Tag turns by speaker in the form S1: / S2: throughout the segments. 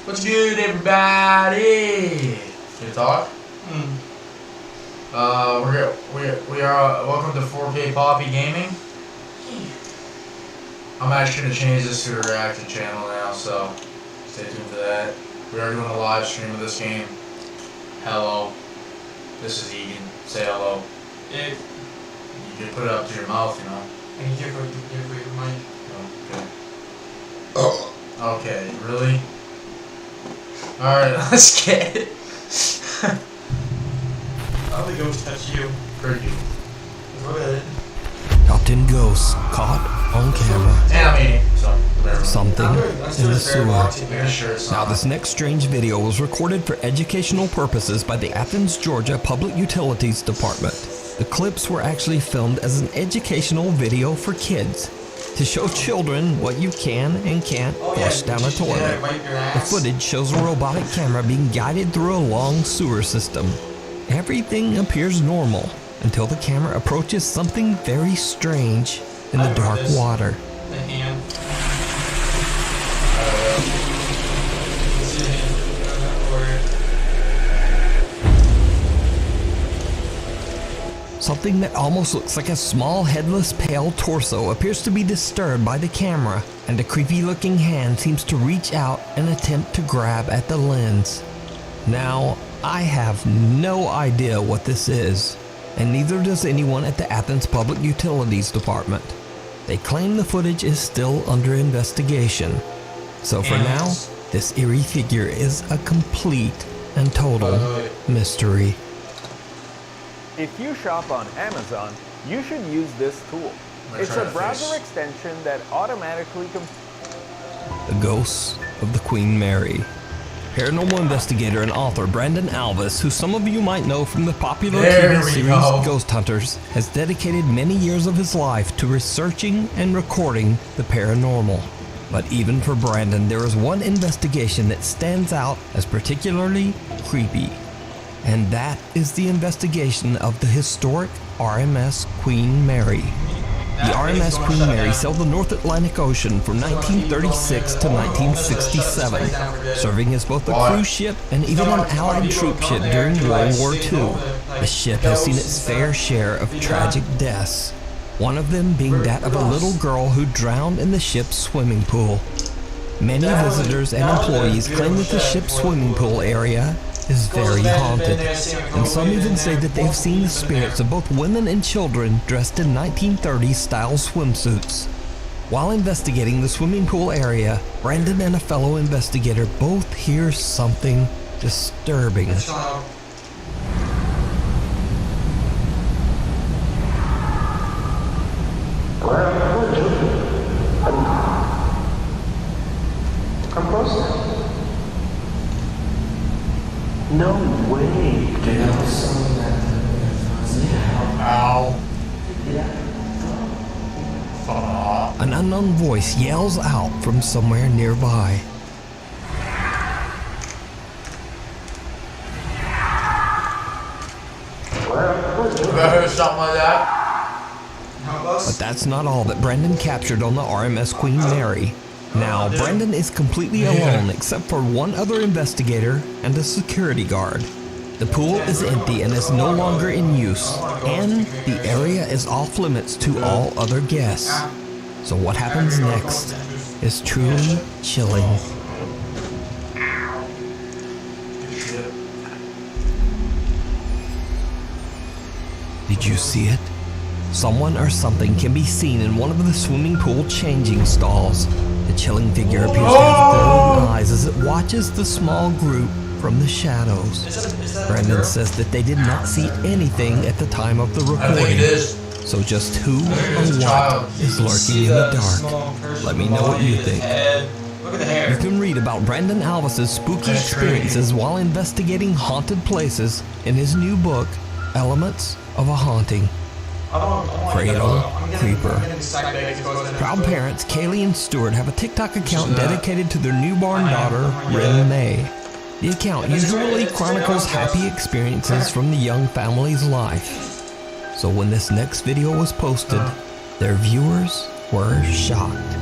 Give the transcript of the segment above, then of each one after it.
S1: What's good, everybody? Good talk. We are welcome to 4K Poppy Gaming. I'm actually gonna change this to a reaction channel now, so stay tuned for that. We are doing a live stream of this game. Hello, this is Egan. Say hello.
S2: Yeah.
S1: You can put it up to your mouth, you know.
S2: And here for your mic.
S1: Okay. Okay, really? Alright, let's get it.
S2: How the ghost touch you?
S1: Pretty.
S2: Look at it.
S3: Top 10 ghosts caught on camera.
S1: And I'm eating, so whatever.
S3: Something in the sewer.
S1: Yeah, sure, it's
S3: Now,
S1: not.
S3: this next strange video was recorded for educational purposes by the Athens, Georgia Public Utilities Department. The clips were actually filmed as an educational video for kids to show children what you can and can't flush down a toilet. The footage shows a robotic camera being guided through a long sewer system. Everything appears normal until the camera approaches something very strange in the dark water.
S2: The hand.
S3: Something that almost looks like a small headless pale torso appears to be disturbed by the camera, and a creepy looking hand seems to reach out and attempt to grab at the lens. Now, I have no idea what this is, and neither does anyone at the Athens Public Utilities Department. They claim the footage is still under investigation. So for now, this eerie figure is a complete and total mystery.
S4: If you shop on Amazon, you should use this tool. It's a browser extension that automatically
S3: The Ghosts of the Queen Mary. Paranormal investigator and author Brandon Alvis, who some of you might know from the popular TV series Ghost Hunters, has dedicated many years of his life to researching and recording the paranormal. But even for Brandon, there is one investigation that stands out as particularly creepy. And that is the investigation of the historic RMS Queen Mary. The RMS Queen Mary sailed the North Atlantic Ocean from 1936 to 1967, serving as both a cruise ship and even an Allied troop ship during World War II. The ship has seen its fair share of tragic deaths, one of them being that of a little girl who drowned in the ship's swimming pool. Many visitors and employees claim that the ship's swimming pool area is very haunted, and some even say that they've seen the spirits of both women and children dressed in 1930s style swimsuits. While investigating the swimming pool area, Brandon and a fellow investigator both hear something disturbing.
S5: Come closer. No way.
S1: Ow.
S3: An unknown voice yells out from somewhere nearby.
S1: Ever heard something like that?
S3: But that's not all that Brandon captured on the RMS Queen Mary. Now, Brandon is completely alone except for one other investigator and a security guard. The pool is empty and is no longer in use, and the area is off limits to all other guests. So what happens next is truly chilling. Did you see it? Someone or something can be seen in one of the swimming pool changing stalls. The chilling figure appears to have glowing eyes as it watches the small group from the shadows. Brandon says that they did not see anything at the time of the
S1: I think it
S3: recording.
S1: is.
S3: So just who or what is lurking in the dark? Let me know what you think.
S2: Look at the hair.
S3: You can read about Brandon Alvis's spooky experiences while investigating haunted places in his new book, Elements of a Haunting. Cradle Creeper. Proud parents Kaylee and Stuart have a TikTok account dedicated to their newborn daughter, Rin May. The account usually chronicles happy experiences from the young family's life. So when this next video was posted, their viewers were shocked.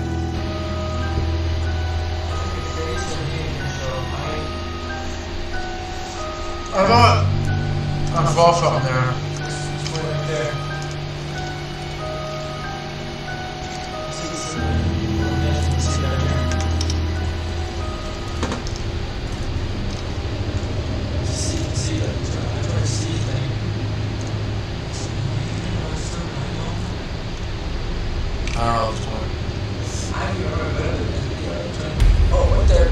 S1: I thought I saw something there.
S2: It's way right there. See, yeah, you can see that here. See that? I try to see thing.
S1: I don't know this one.
S2: I don't even remember better than the other thing. Oh, right there.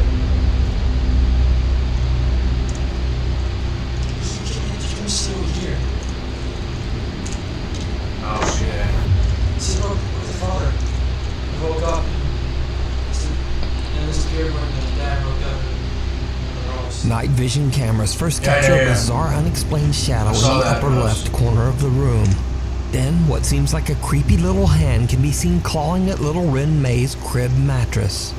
S2: You can see over here.
S1: Oh shit.
S2: See, look the father. He woke up. And disappeared when the dad woke up.
S3: Night vision cameras first capture a bizarre unexplained shadow in the upper left corner of the room. Then, what seems like a creepy little hand can be seen clawing at little Ren May's crib mattress.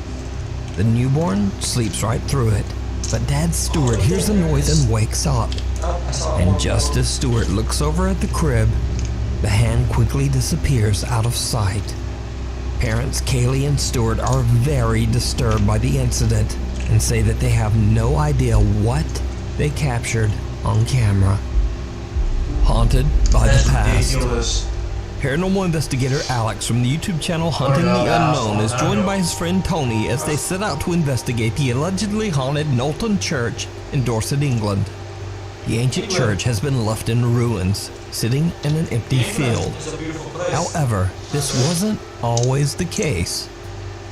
S3: The newborn sleeps right through it, but Dad Stewart hears the noise and wakes up. And just as Stewart looks over at the crib, the hand quickly disappears out of sight. Parents Kaylee and Stewart are very disturbed by the incident and say that they have no idea what they captured on camera. Haunted by the past.
S1: Ridiculous.
S3: Paranormal investigator Alex from the YouTube channel Hunting the Unknown is joined by his friend Tony as they set out to investigate the allegedly haunted Knowlton Church in Dorset, England. The ancient church has been left in ruins, sitting in an empty field. However, this wasn't always the case.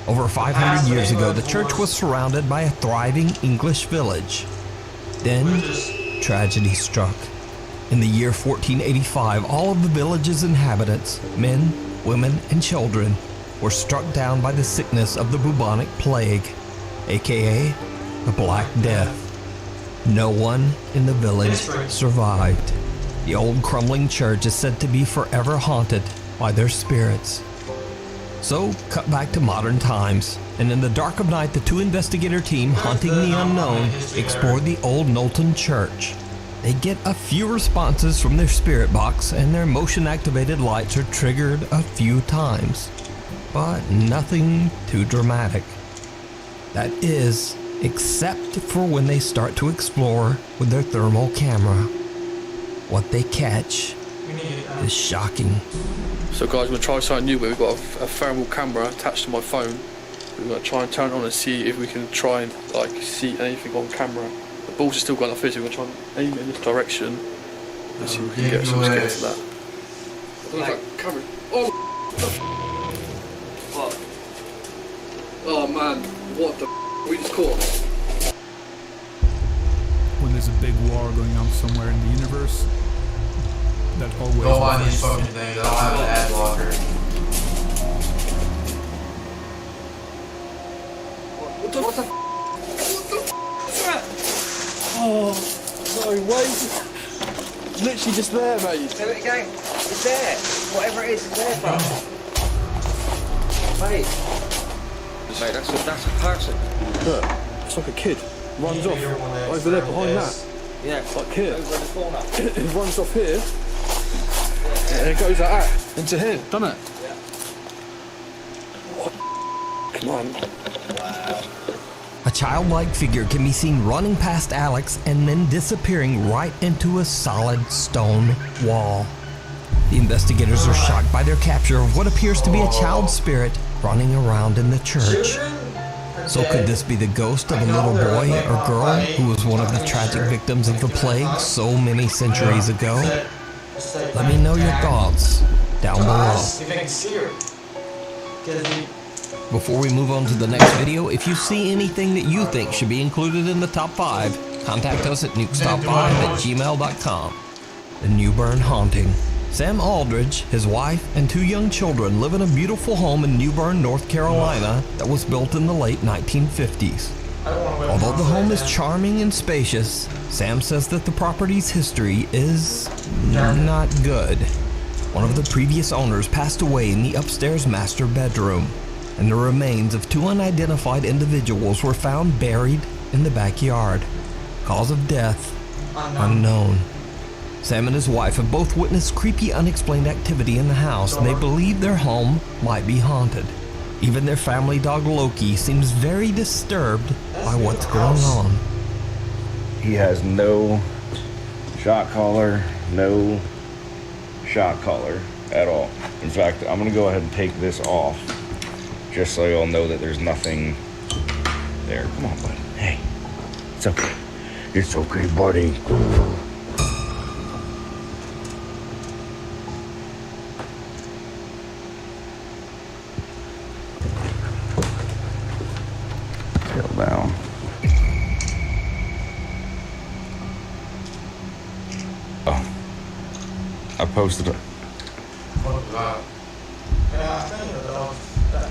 S3: Over 500 years ago, the church was surrounded by a thriving English village. Then, tragedy struck. In the year 1485, all of the village's inhabitants, men, women, and children, were struck down by the sickness of the bubonic plague, aka the Black Death. No one in the village survived. The old crumbling church is said to be forever haunted by their spirits. So, cut back to modern times, and in the dark of night, the two investigator team Hunting the Unknown explore the old Knowlton Church. They get a few responses from their spirit box, and their motion-activated lights are triggered a few times, but nothing too dramatic. That is, except for when they start to explore with their thermal camera. What they catch is shocking.
S6: So guys, we're going to try something new where we've got a thermal camera attached to my phone. We're going to try and turn it on and see if we can try and see anything on camera. The balls are still going off here, so we're going to try and aim it in this direction and see if we can get some scared to that. Camera. Oh! What? Oh man, what the we just caught?
S7: When there's a big war going on somewhere in the universe, that always
S1: go on these fucking things. I don't have an ad blocker.
S6: What the f? Oh, sorry, wait. Literally just there, mate.
S8: Do it again. It's there. Whatever it is, it's there, bro. Mate. Mate, that's a person.
S6: Look, it's like a kid. Runs off over there behind that.
S8: Yeah.
S6: Like here.
S8: Over the corner.
S6: It runs off here. And it goes like that into here, doesn't it?
S8: Yeah.
S6: What? Come on.
S8: Wow.
S3: A childlike figure can be seen running past Alex and then disappearing right into a solid stone wall. The investigators are shocked by their capture of what appears to be a child spirit running around in the church. So could this be the ghost of a little boy or girl who was one of the tragic victims of the plague so many centuries ago? Let me know your thoughts down below. Before we move on to the next video, if you see anything that you think should be included in the top 5, contact us at nukestop5@gmail.com. The Newburn Haunting. Sam Aldridge, his wife, and 2 young children live in a beautiful home in Newburn, North Carolina that was built in the late 1950s. Although the home is charming and spacious, Sam says that the property's history is not good. One of the previous owners passed away in the upstairs master bedroom, and the remains of 2 unidentified individuals were found buried in the backyard. Cause of death unknown. Sam and his wife have both witnessed creepy, unexplained activity in the house, and they believe their home might be haunted. Even their family dog Loki seems very disturbed by what's going on.
S9: He has no Shot collar, no shot collar at all. In fact, I'm gonna go ahead and take this off just so y'all know that there's nothing there. Come on, buddy. Hey, it's okay. It's okay, buddy. Settle down. Oh, I posted it.
S1: What about? Yeah, I think it was that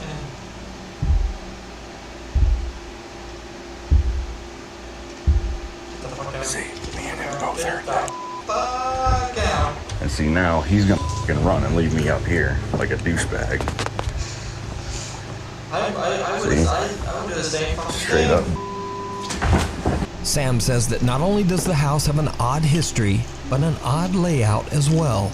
S1: in.
S9: See, me and him both there.
S1: Fuck out.
S9: And see, now he's gonna fucking run and leave me up here like a douchebag.
S1: I would do the same fucking
S9: Straight up.
S3: Sam says that not only does the house have an odd history, but an odd layout as well.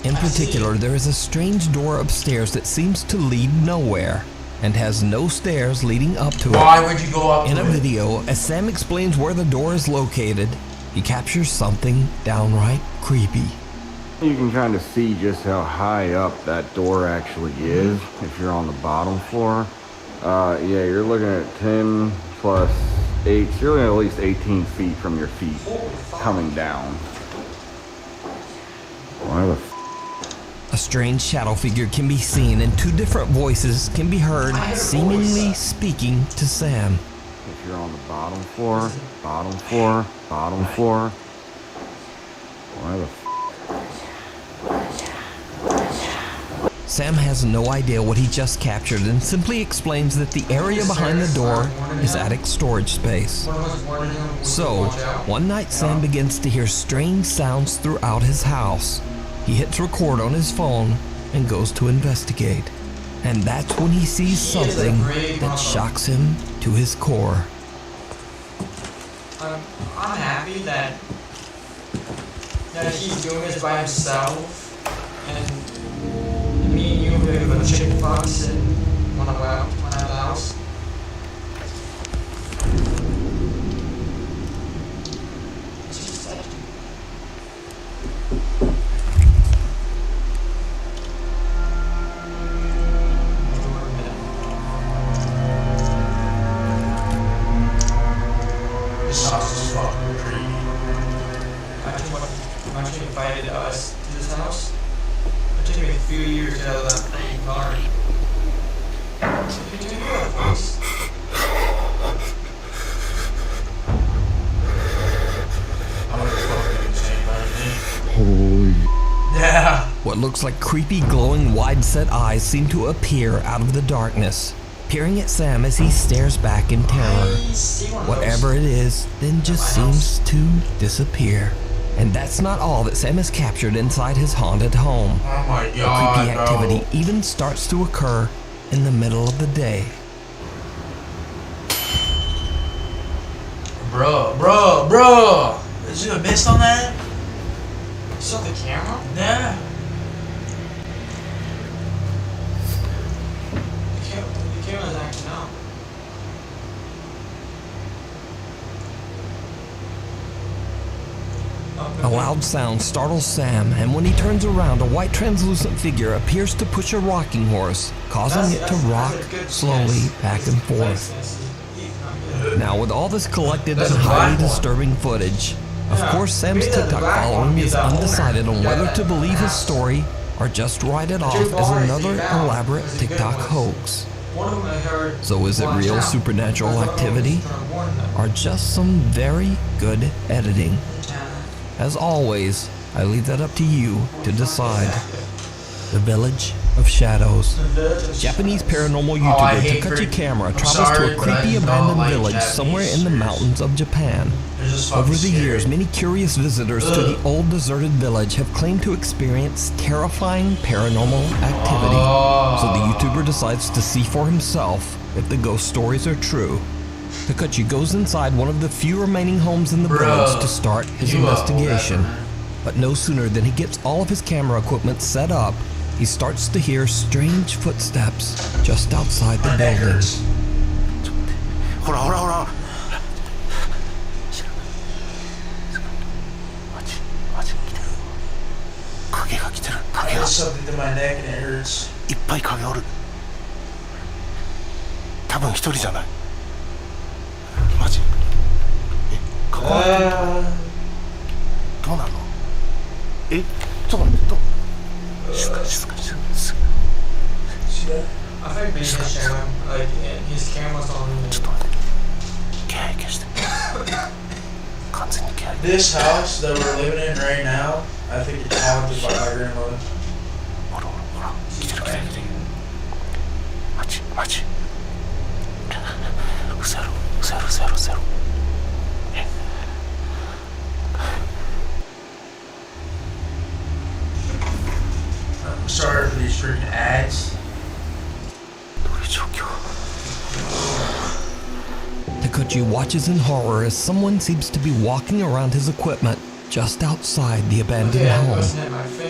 S3: In particular, there is a strange door upstairs that seems to lead nowhere and has no stairs leading up to it.
S1: Why would you go up
S3: In
S1: to
S3: a
S1: it?
S3: video, as Sam explains where the door is located, he captures something downright creepy.
S9: You can kind of see just how high up that door actually is if you're on the bottom floor. Yeah, you're looking at 10 plus 8, so you're looking at least 18 feet from your feet coming down. Why the
S3: A strange shadow figure can be seen and two different voices can be heard seemingly speaking to Sam.
S9: If you're on the bottom floor, bottom floor, bottom floor. Why the
S3: Sam has no idea what he just captured and simply explains that the area behind the door is attic storage space. So, one night Sam begins to hear strange sounds throughout his house. He hits record on his phone and goes to investigate. And that's when he sees something that shocks him to his core.
S1: I'm happy that he's doing this by himself, and me and you are gonna go chicken fox and when I'm out of the house. It's just sad. This house is fucking creepy. Imagine if I had us to this house. It took me a few years to get out of that fucking car. It took you out, folks. I'm gonna fucking do the same thing.
S9: Holy.
S1: Yeah.
S3: What looks like creepy, glowing, wide-set eyes seem to appear out of the darkness, peering at Sam as he stares back in terror. Whatever it is, then just seems to disappear. And that's not all that Sam has captured inside his haunted home.
S1: Oh my
S3: The
S1: god,
S3: creepy activity even starts to occur in the middle of the day.
S1: Bro. Did you have missed on that? You saw the camera? Yeah. The camera's acting out.
S3: A loud sound startles Sam, and when he turns around, a white translucent figure appears to push a rocking horse, causing it to rock slowly back and forth. Now, with all this collected and highly disturbing footage, of course Sam's TikTok following is undecided on whether to believe his story or just write it off as another elaborate TikTok hoax. So is it real supernatural activity, or just some very good editing? As always, I leave that up to you to decide. The Village of Shadows. Japanese paranormal YouTuber Takachi Camera travels to a creepy abandoned village somewhere in the mountains of Japan. Over the years, many curious visitors to the old deserted village have claimed to experience terrifying paranormal activity. So the YouTuber decides to see for himself if the ghost stories are true. Takachi goes inside one of the few remaining homes in the village to start his investigation. But no sooner than he gets all of his camera equipment set up, he starts to hear strange footsteps just outside the building.
S2: something to my neck and it hurts.
S10: いっぱい影おる。多分一人じゃない。マジ？え、関わってる？どうなの？え、ちょっと待って、静か。
S2: See that? I think being his channel, like his camera's on.
S10: ちょっと待って。気配消して。完全に気配。
S2: This house that we're living in right now, I think it's haunted by my grandmother.
S10: ほら、来てる。マジ。嘘やろ。
S2: I'm sorry for these freaking ads.
S10: どういう状況
S3: ？Takuchi watches in horror as someone seems to be walking around his equipment just outside the abandoned home.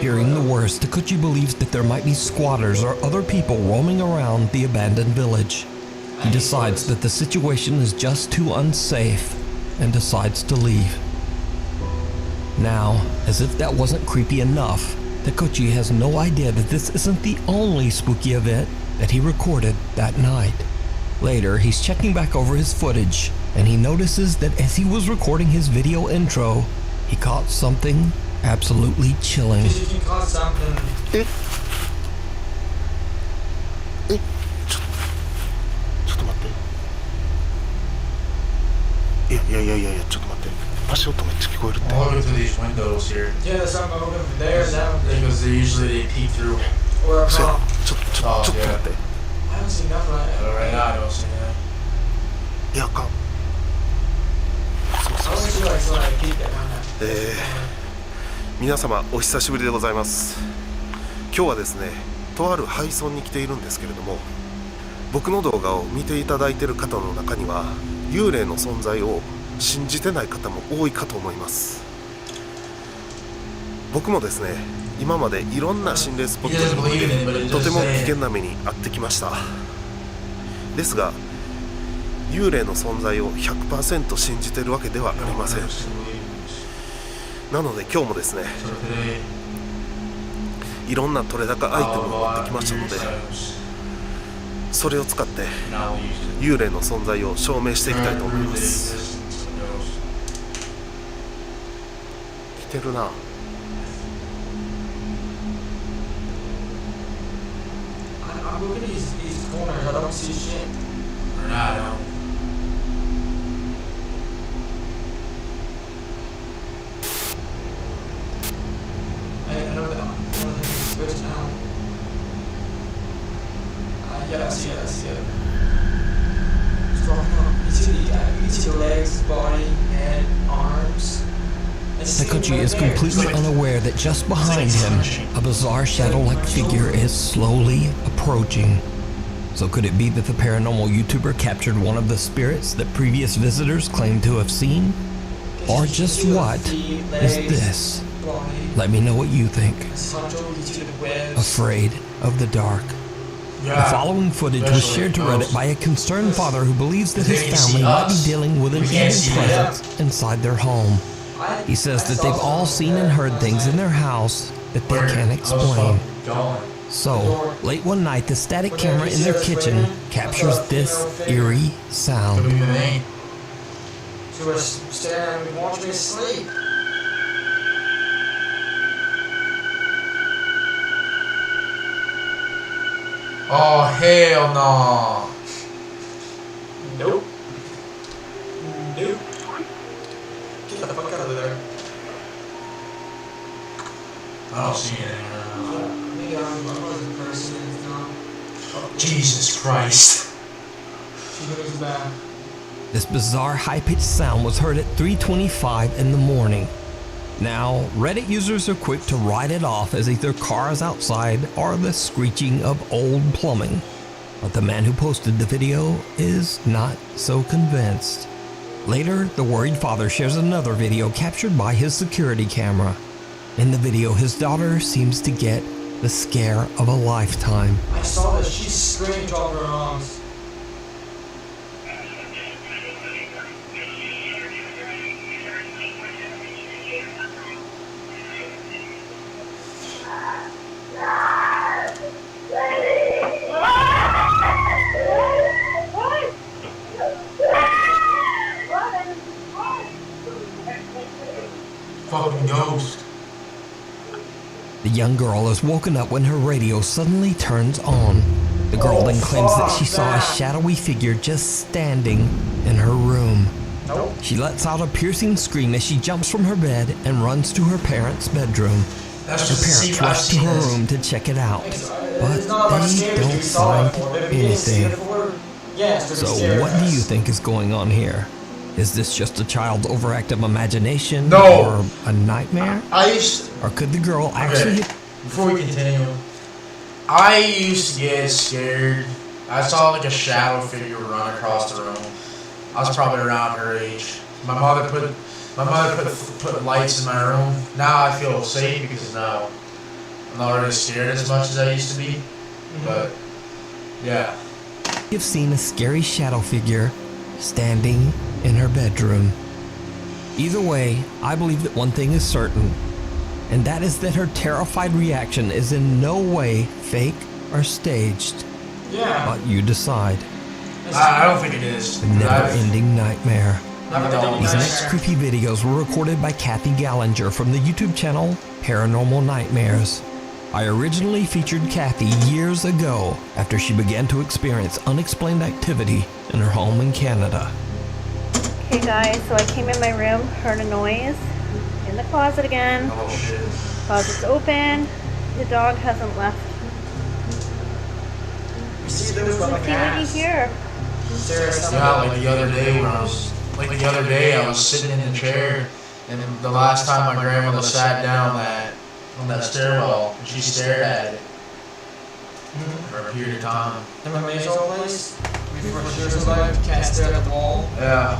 S3: Fearing the worst, Takuchi believes that there might be squatters or other people roaming around the abandoned village. He decides that the situation is just too unsafe and decides to leave. Now, as if that wasn't creepy enough, Takuchi has no idea that this isn't the only spooky event that he recorded that night. Later, he's checking back over his footage, and he notices that as he was recording his video intro, he caught something absolutely chilling.
S2: If you caught something.
S10: ちょっと待って。いや、ちょっと待って。足音めっちゃ聞こえるって。
S1: I'm looking through these windows here.
S2: Yeah, there's something open from there. That one.
S1: Because they usually peek through.
S2: Or a
S10: 嘘や
S2: cop.
S10: ちょっと待って。
S2: I haven't seen nothing like
S1: But
S2: that.
S1: right now, I don't see that.
S10: いや、あかん。
S2: I always feel like somebody peeked at my house.
S10: 皆様お久しぶりでございます。今日はですね、とある廃村に来ているんですけれども、僕の動画を見ていただいている方の中には幽霊の存在を信じてない方も多いかと思います。僕もですね、今までいろんな心霊スポットにとても危険な目に遭ってきました。ですが幽霊の存在を 100% 信じているわけではありません。なので今日もですね、いろんな取れ高アイテムを持ってきましたので、それを使って幽霊の存在を証明していきたいと思います。来てるな。
S2: I'm looking at these corners. I don't see shit.
S1: Or not, I don't.
S2: I know that one of them is switched now. Yeah, I see it. Strong up. You see the legs, body, head, arms.
S3: Takuchi is completely unaware that just behind him, a bizarre shadow-like figure is slowly approaching. So could it be that the paranormal YouTuber captured one of the spirits that previous visitors claimed to have seen? Or just what is this? Let me know what you think. Afraid of the dark. The following footage was shared to Reddit by a concerned father who believes that his family might be dealing with an evil presence inside their home. He says that they've all seen and heard things in their house that they can't explain. So, late one night, the static camera in their kitchen captures this eerie sound.
S2: She was staring at me, watching me sleep.
S1: Oh, hell no.
S2: Nope. Get the fuck out of there.
S1: I don't see it.
S2: Maybe I'm a person. It's not.
S1: Jesus Christ.
S2: She moves back.
S3: This bizarre high-pitched sound was heard at 3:25 in the morning. Now, Reddit users are quick to write it off as either cars outside or the screeching of old plumbing. But the man who posted the video is not so convinced. Later, the worried father shares another video captured by his security camera. In the video, his daughter seems to get the scare of a lifetime.
S2: I saw this. She screamed off her arms.
S1: fucking ghost.
S3: The young girl is woken up when her radio suddenly turns on. The girl then claims that she saw a shadowy figure just standing in her room. She lets out a piercing scream as she jumps from her bed and runs to her parents' bedroom. Her parents rush to her room to check it out, but they don't find anything. So what do you think is going on here? Is this just a child's overactive imagination or a nightmare? Or could the girl actually...
S1: Before we continue, I used to get scared. I saw like a shadow figure run across the room. I was probably around her age. My mother put lights in my room. Now I feel safe because now I'm not really scared as much as I used to be. But yeah.
S3: You've seen a scary shadow figure standing in her bedroom. Either way, I believe that one thing is certain, and that is that her terrified reaction is in no way fake or staged.
S2: Yeah.
S3: But you decide.
S1: I don't think it is.
S3: The never-ending nightmare. These next creepy videos were recorded by Kathy Gallinger from the YouTube channel Paranormal Nightmares. I originally featured Kathy years ago after she began to experience unexplained activity in her home in Canada.
S11: Okay guys, so I came in my room, heard a noise in the closet again.
S1: Oh shit.
S11: Closet's open. The dog hasn't left.
S2: See, there was
S11: Let's
S2: like
S11: see what you hear.
S1: Yeah, like the other day I was sitting in the chair, and the last time my grandmother sat down on that stairwell, and she stared at it for a period of time.
S2: Remember my old place? Before she was alive, cat stared at the wall.
S1: Yeah.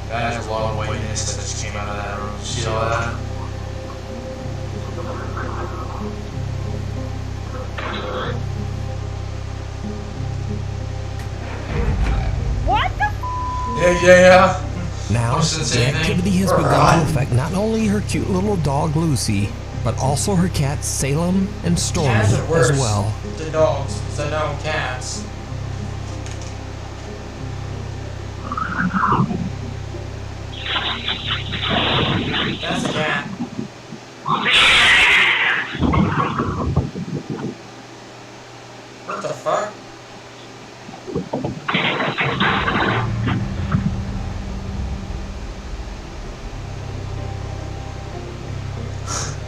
S1: That is a long whiteness that just came out of that room. See all that?
S11: What the
S1: Yeah.
S3: Now, the activity has begun to affect not only her cute little dog Lucy, but also her cats Salem and Stormy
S2: Cats are worse
S3: as well.
S2: than dogs, so no cats. That's a cat. What the fuck?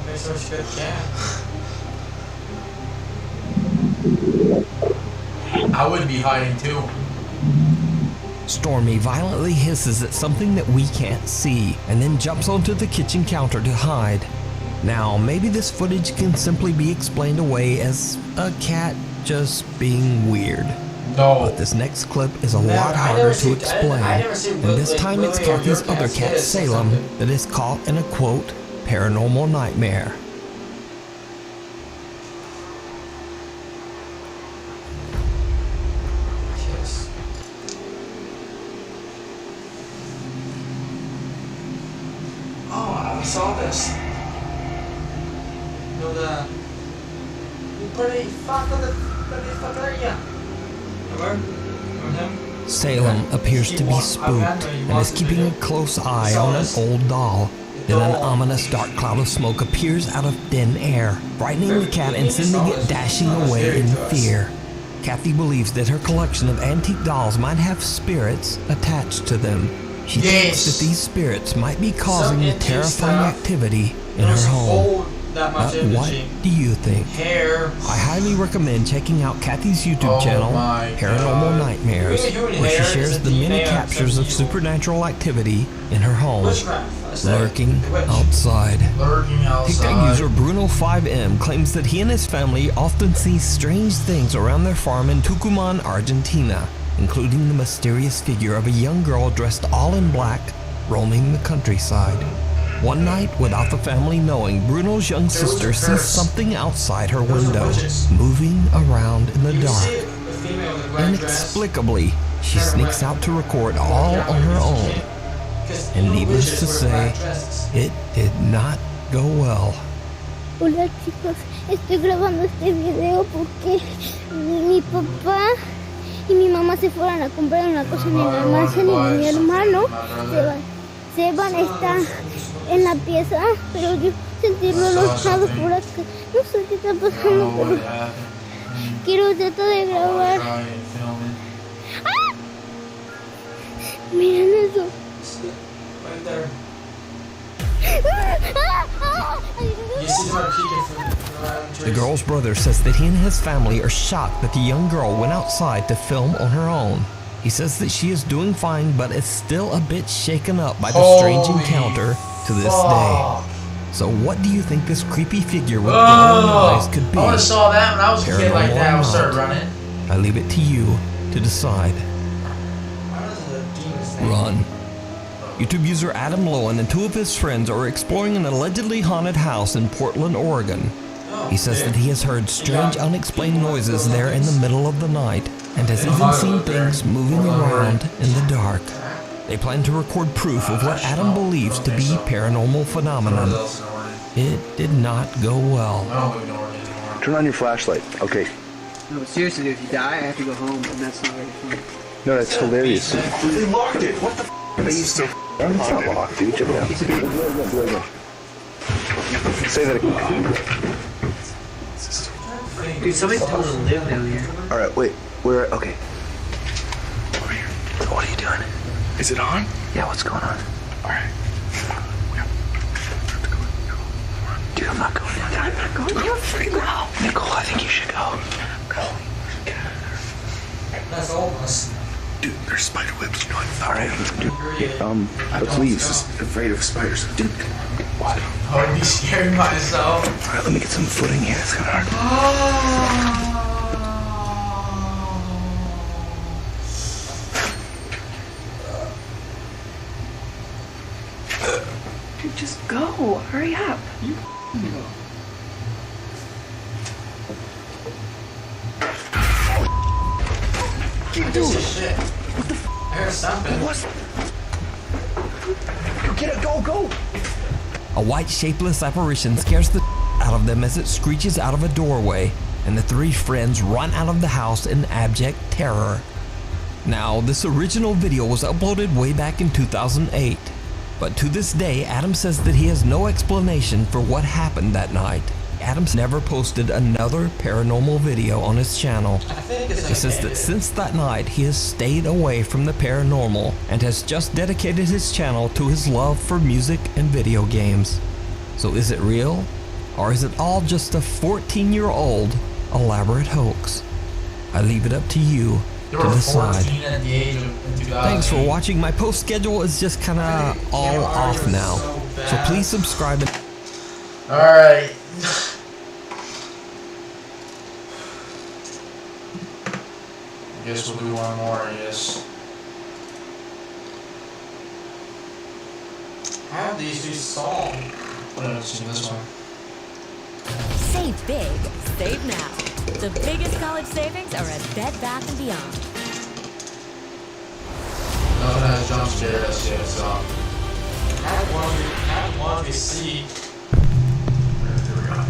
S2: Makes such a good cat.
S1: I would be hiding too.
S3: Stormy violently hisses at something that we can't see, and then jumps onto the kitchen counter to hide. Now, maybe this footage can simply be explained away as a cat just being weird.
S1: No.
S3: But this next clip is a lot harder to explain, and this time it's Kathy's other cat, Salem, that is caught in a quote, paranormal nightmare.
S2: Kiss. Oh, I saw this. No, you pretty fuck with the fucker, yeah.
S3: Salem appears to be spooked and is keeping a close eye on an old doll. Then an ominous dark cloud of smoke appears out of thin air, frightening the cat and sending it dashing away in fear. Kathy believes that her collection of antique dolls might have spirits attached to them. She thinks that these spirits might be causing the terrifying activity in her home. But what do you think? I highly recommend checking out Kathy's YouTube channel, Paranormal Nightmares, where she shares the many captures of supernatural activity in her home, lurking outside. TikTok user Bruno5M claims that he and his family often see strange things around their farm in Tucumán, Argentina, including the mysterious figure of a young girl dressed all in black, roaming the countryside. One night, without the family knowing, Bruno's young sister sees something outside her window, moving around in the dark. Inexplicably, she sneaks out to record all on her own. And needless to say, it did not go well.
S12: Hola chicos, estoy grabando este video porque mi papá y mi mamá se fueron a comprar una cosa en el almacén y mi hermano Seban está en la pieza, pero yo sentí los lados por acá. No sé qué está pasando, pero quiero tratar de grabar. ¡Ah! Miren eso.
S3: The girl's brother says that he and his family are shocked that the young girl went outside to film on her own. He says that she is doing fine, but is still a bit shaken up by the strange encounter to this day. So what do you think this creepy figure with glowing eyes could be?
S1: I would've saw that when I was a kid like that. I would start running.
S3: I leave it to you to decide. Run. YouTube user Adam Lowen and two of his friends are exploring an allegedly haunted house in Portland, Oregon. He says that he has heard strange, unexplained noises there in the middle of the night and has even seen things moving around in the dark. They plan to record proof of what Adam believes to be paranormal phenomenon. It did not go well.
S13: Turn on your flashlight. Okay.
S8: No, but seriously, dude, if you die, I have to go home, and that's not very fun.
S13: No, that's hilarious.
S8: They locked it. What the f***?
S13: It's not locked, dude. Check it out. Say that again.
S8: Dude, somebody told us to live down here.
S13: Alright, wait. We're okay. Over here. What are you doing? Is it on? Yeah, what's going on? Alright. Dude, I'm not going down there. I'm not going down there. Go. Nicole, I think you should go. Go.
S2: That's all of us.
S13: Dude, there's spider webs, you know what? Alright, dude. Let's leave. I'm afraid of spiders. Dude, come on. What?
S1: I would be scared myself.
S13: Alright, let me get some footing here. It's kind of hard.
S14: Dude, just go. Hurry up.
S2: You go.
S13: Dude,
S1: shit.
S13: What the f?
S1: I heard something.
S13: What? Get it, go!
S3: A white shapeless apparition scares the out of them as it screeches out of a doorway, and the three friends run out of the house in abject terror. Now, this original video was uploaded way back in 2008, but to this day, Adam says that he has no explanation for what happened that night. Adam's never posted another paranormal video on his channel. He says that since that night, he has stayed away from the paranormal and has just dedicated his channel to his love for music and video games. So is it real? Or is it all just a 14-year-old elaborate hoax? I leave it up to you to decide. Thanks for watching. My post schedule is just kind of all off now. So please subscribe.
S1: Alright. I guess we'll do one more, I guess. How have these two solved? I haven't seen this one.
S15: Save big, save now. The biggest college savings are at Bed Bath & Beyond.
S1: Nothing has jump scared us yet, so.
S2: I want to see.
S1: There we go.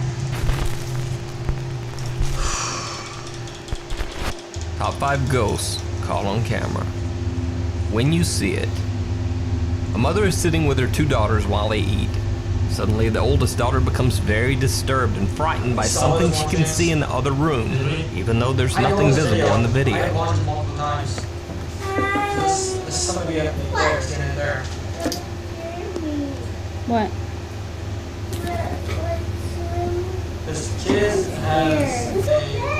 S3: Top 5 ghosts caught on camera. When you see it. A mother is sitting with her two daughters while they eat. Suddenly, the oldest daughter becomes very disturbed and frightened by something she can see in the other room, even though there's nothing visible in the video.
S2: I watched it multiple times. There's somebody up there, standing there.
S14: What?
S2: This kid has a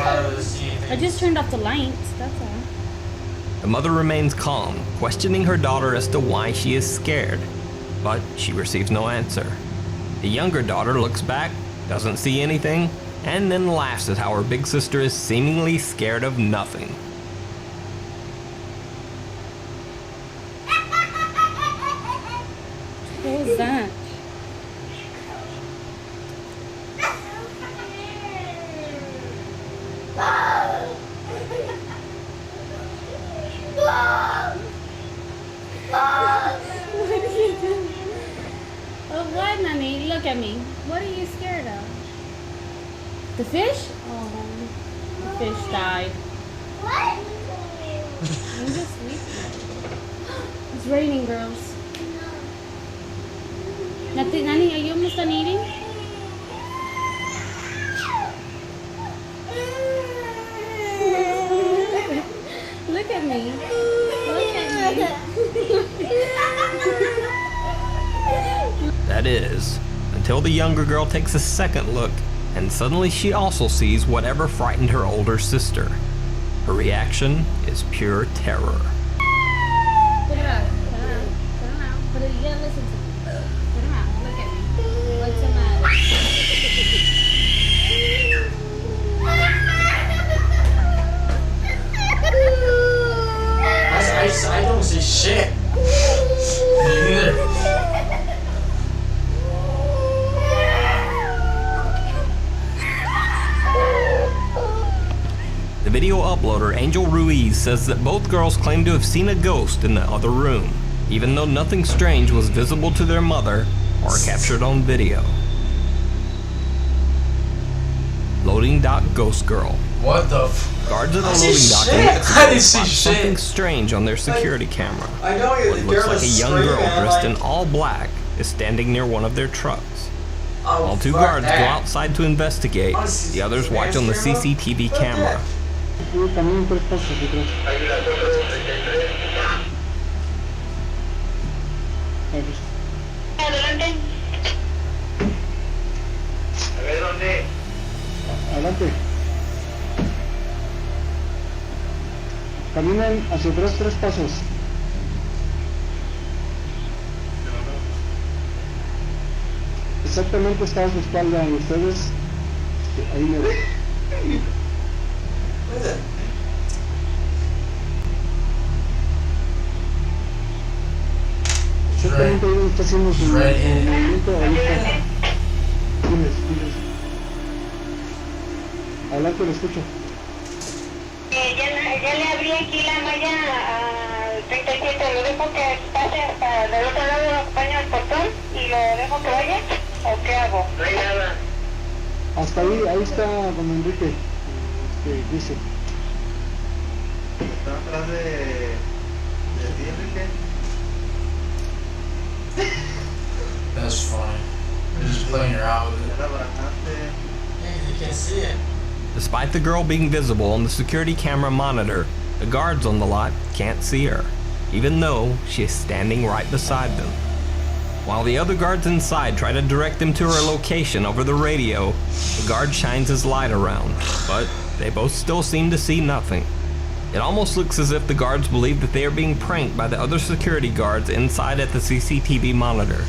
S2: part of the scene.
S14: I just turned off the lights, that's all.
S3: The mother remains calm, questioning her daughter as to why she is scared, but she receives no answer. The younger daughter looks back, doesn't see anything, and then laughs at how her big sister is seemingly scared of nothing.
S14: What was that? What are you doing? Oh, what, Nani? Look at me. What are you scared of? The fish? Oh, the fish died. What? I'm just sleeping. It's raining, girls. Nani, are you almost done eating? Look at me. Look at me.
S3: That is, until the younger girl takes a second look, and suddenly she also sees whatever frightened her older sister. Her reaction is pure terror.
S14: Put it out. Put it out. Put it out. Put it. You gotta listen to me. Put him out. Look at me. What's the matter?
S1: I don't see shit. Me either.
S3: The video uploader Angel Ruiz says that both girls claim to have seen a ghost in the other room, even though nothing strange was visible to their mother or captured on video. Loading dock ghost girl.
S1: What the
S3: Guards at a
S1: I
S3: loading
S1: see
S3: dock
S1: shit.
S3: in Mexico
S1: I didn't see
S3: spot
S1: shit.
S3: something strange on their security camera.
S2: I know it.
S3: What looks like a young girl dressed in all black is standing near one of their trucks. While two guards go outside to investigate, the others watch on the CCTV camera.
S16: Adelante. Caminen hacia atrás 3 pasos. Exactamente está a su espalda y ustedes ahí me ven. Exactamente ahí está haciendo su movimiento ahorita. Diles. Adelante, lo escucho.
S17: Ya le abrí aquí la malla al 37, lo dejo que pase hasta del otro lado, lo acompaño al portón y lo dejo que vaya, ¿o qué hago? No hay nada.
S16: Hasta ahí está don Enrique, dice.
S18: Está atrás de ti, Enrique.
S1: That's funny. They're just playing around with it.
S2: You can see it.
S3: Despite the girl being visible on the security camera monitor, the guards on the lot can't see her, even though she is standing right beside them. While the other guards inside try to direct them to her location over the radio, the guard shines his light around, but they both still seem to see nothing. It almost looks as if the guards believe that they are being pranked by the other security guards inside at the CCTV monitor.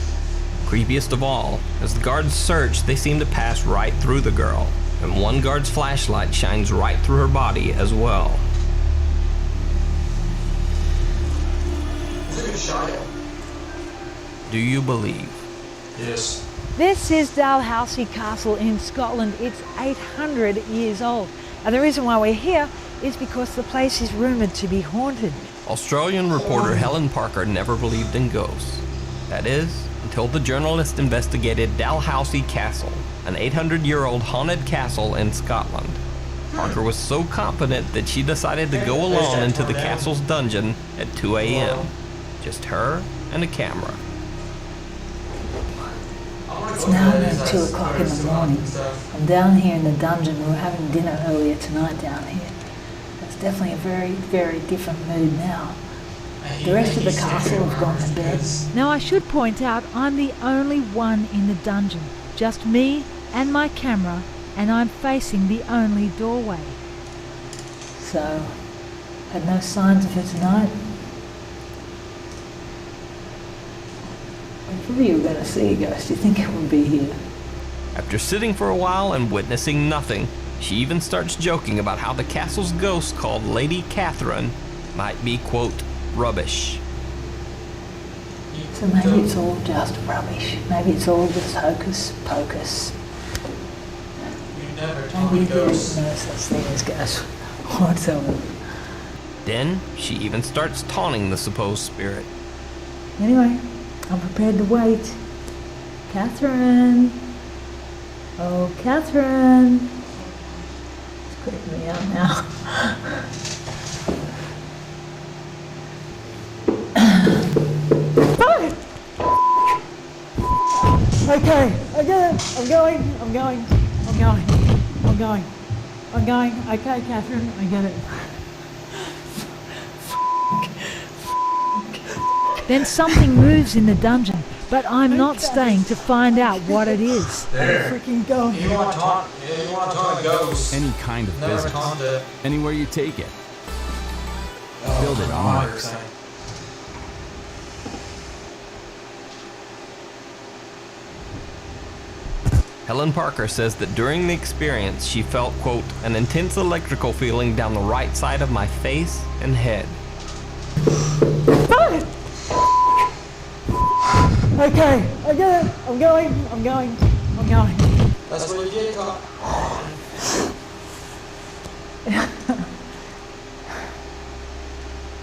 S3: Creepiest of all, as the guards search, they seem to pass right through the girl, and one guard's flashlight shines right through her body as well. Do you believe?
S1: Yes.
S19: This is Dalhousie Castle in Scotland. It's 800 years old. And the reason why we're here is because the place is rumoured to be haunted.
S3: Australian reporter Helen Parker never believed in ghosts. That is, until the journalist investigated Dalhousie Castle, an 800-year-old haunted castle in Scotland. Parker was so confident that she decided to go alone into the castle's dungeon at 2 a.m. Just her and a camera.
S19: It's now near 2 o'clock in the morning. I'm down here in the dungeon. We were having dinner earlier tonight down here. It's definitely a very, very different mood now. The rest of the castle have gone to bed. Now I should point out I'm the only one in the dungeon. Just me and my camera, and I'm facing the only doorway. So, had no signs of her tonight. If you were going to see a ghost, do you think it would be here?
S3: After sitting for a while and witnessing nothing, she even starts joking about how the castle's ghost called Lady Catherine might be, quote, rubbish.
S19: So maybe it's all just rubbish. Maybe it's all just hocus pocus. Maybe there is no such thing as ghosts whatsoever.
S3: Then she even starts taunting the supposed spirit.
S19: Anyway, I'm prepared to wait. Catherine! Oh, Catherine! It's creeping me out now. get it. I'm going. I'm going. I'm going. I'm going. I'm going. Okay, Catherine, I get it. Then something moves in the dungeon, but I'm not staying to find out what it is.
S1: There.
S19: Freaking go.
S2: You want to talk to ghosts.
S20: Any kind of
S2: Never
S20: business.
S2: contact.
S20: Anywhere you take it.
S1: Oh,
S20: Build it on it.
S1: 100%.
S3: Helen Parker says that during the experience, she felt, quote, an intense electrical feeling down the right side of my face and head.
S19: Okay, I get it. I'm going. I'm going. I'm going.
S2: That's what you get caught.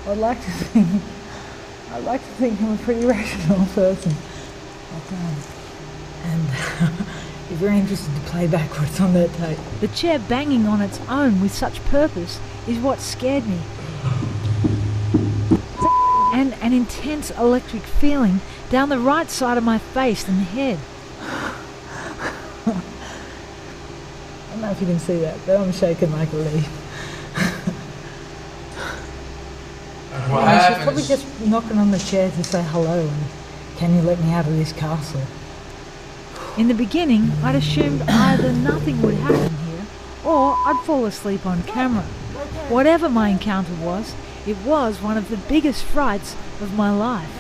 S19: I'd like to think I'm a pretty rational person. And if you're interested to play backwards on that tape. The chair banging on its own with such purpose is what scared me. And an intense electric feeling down the right side of my face and head. I don't know if you can see that, but I'm shaking like a leaf. She's probably just knocking on the chair to say hello and can you let me out of this castle? In the beginning, I'd assumed either nothing would happen here or I'd fall asleep on camera. Whatever my encounter was, it was one of the biggest frights of my life.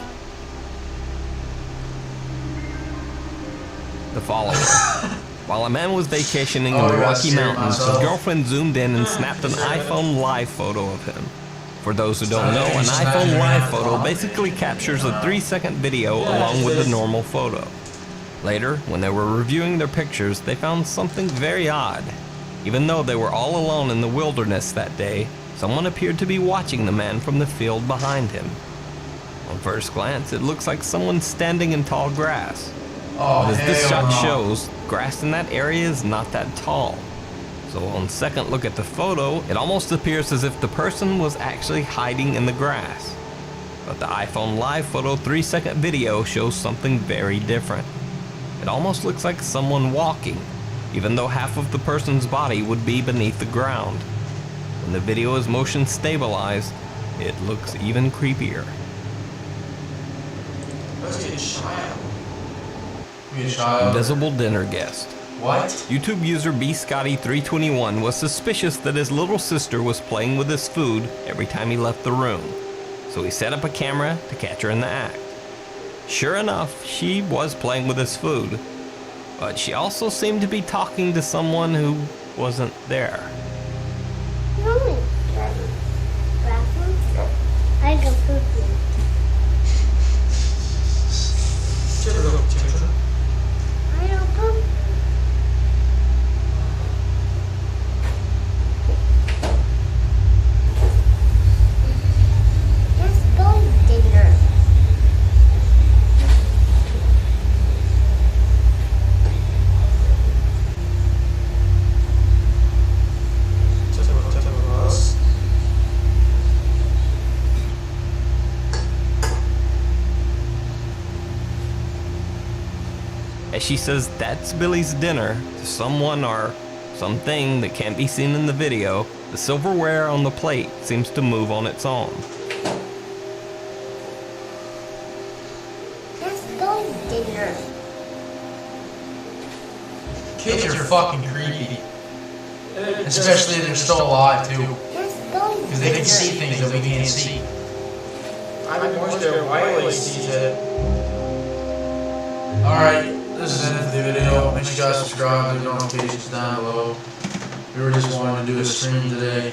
S3: The following. While a man was vacationing in the Rocky Mountains, his girlfriend zoomed in and snapped an iPhone Live photo of him. For those who don't know, an iPhone Live photo basically captures a 3-second video along with the normal photo. Later, when they were reviewing their pictures, they found something very odd. Even though they were all alone in the wilderness that day, someone appeared to be watching the man from the field behind him. On first glance, it looks like someone standing in tall grass. But as this shot shows, grass in that area is not that tall. So on second look at the photo, it almost appears as if the person was actually hiding in the grass. But the iPhone Live photo 3-second video shows something very different. It almost looks like someone walking, even though half of the person's body would be beneath the ground. When the video is motion stabilized, it looks even creepier.
S2: Let's get child.
S3: Invisible dinner guest.
S1: What?
S3: YouTube user bscotty321 was suspicious that his little sister was playing with his food every time he left the room, so he set up a camera to catch her in the act. Sure enough, she was playing with his food, but she also seemed to be talking to someone who wasn't there.
S12: I can poop you. I don't poop. Let's go dinner.
S3: As she says that's Billy's dinner to someone or something that can't be seen in the video, the silverware on the plate seems to move on its own.
S12: Let's go dinner.
S1: Kids are fucking creepy. Especially if they're still alive, too. Because they can see things that we can't see.
S2: I'm more sure Wiley sees it.
S1: Alright, this is it for the video. Make sure you guys subscribe, leave notifications down below. We were just wanting to do a stream today.